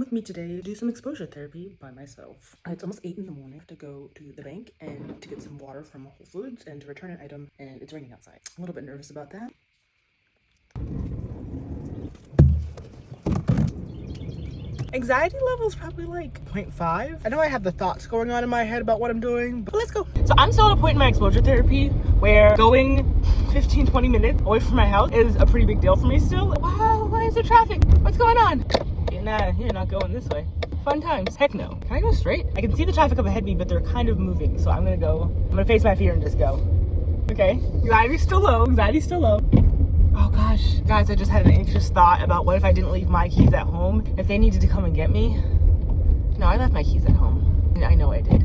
With me today to do some exposure therapy by myself. It's almost 8 in the morning. I have to go to the bank and to get some water from Whole Foods and to return an item, and it's raining outside. I'm a little bit nervous about that. Anxiety level is probably like 0.5. I know I have the thoughts going on in my head about what I'm doing, but let's go. So I'm still at a point in my exposure therapy where going 15-20 minutes away from my house is a pretty big deal for me still. Wow, why is there traffic? What's going on? Nah, you're not going this way. Fun times. Heck no. Can I go straight? I can see the traffic up ahead of me, but they're kind of moving, so I'm gonna face my fear and just go. Okay, anxiety's still low, Oh gosh, guys, I just had an anxious thought about what if I didn't leave my keys at home, if they needed to come and get me. No, I left my keys at home. I know I did.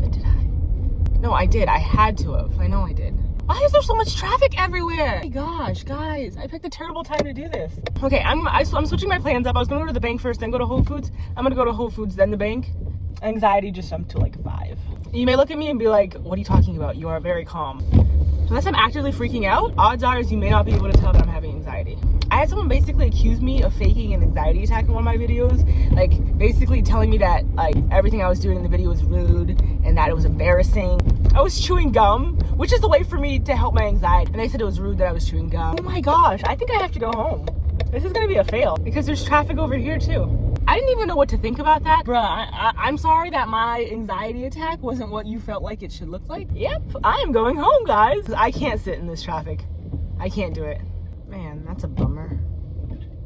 But did I? No, I did. I had to have. I know I did. Why is there so much traffic everywhere? Oh my gosh, guys, I picked a terrible time to do this. Okay, I'm switching my plans up. I was gonna go to the bank first, then go to Whole Foods. I'm gonna go to Whole Foods, then the bank. Anxiety just jumped to like 5. You may look at me and be like, what are you talking about? You are very calm. Unless I'm actively freaking out, odds are you may not be able to tell that I'm having anxiety. I had someone basically accuse me of faking an anxiety attack in one of my videos, like basically telling me that like everything I was doing in the video was rude and that it was embarrassing. I was chewing gum, which is the way for me to help my anxiety, and they said it was rude that I was chewing gum. Oh my gosh, I think I have to go home. This is gonna be a fail because there's traffic over here too. I didn't even know what to think about that. Bruh, I'm sorry that my anxiety attack wasn't what you felt like it should look like. Yep, I am going home, guys. I can't sit in this traffic. I can't do it. Man, that's a bummer.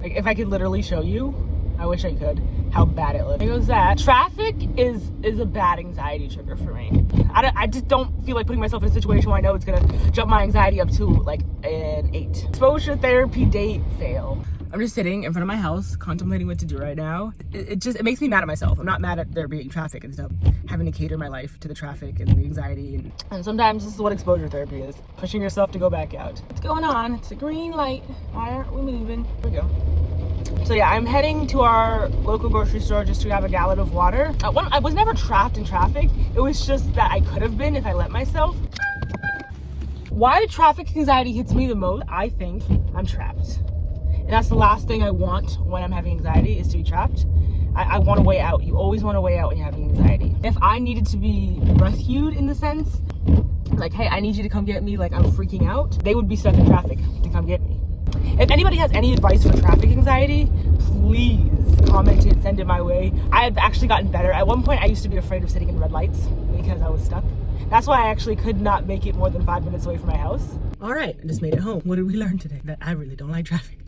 Like, if I could literally show you, I wish I could, how bad it looks. There goes that. Traffic is a bad anxiety trigger for me. I just don't feel like putting myself in a situation where I know it's gonna jump my anxiety up to like an 8. Exposure therapy date fail. I'm just sitting in front of my house, contemplating what to do right now. It makes me mad at myself. I'm not mad at there being traffic and stuff. Having to cater my life to the traffic and the anxiety. And sometimes this is what exposure therapy is. Pushing yourself to go back out. What's going on? It's a green light. Why aren't we moving? Here we go. So yeah, I'm heading to our local grocery store just to grab a gallon of water. I was never trapped in traffic. It was just that I could have been if I let myself. Why traffic anxiety hits me the most, I think I'm trapped. And that's the last thing I want when I'm having anxiety, is to be trapped. I want a way out. You always want a way out when you're having anxiety. If I needed to be rescued in the sense, like, hey, I need you to come get me, like I'm freaking out, they would be stuck in traffic to come get me. If anybody has any advice for traffic anxiety, please comment it, send it my way. I've actually gotten better. At one point, I used to be afraid of sitting in red lights because I was stuck. That's why I actually could not make it more than 5 minutes away from my house. All right, I just made it home. What did we learn today? That I really don't like traffic.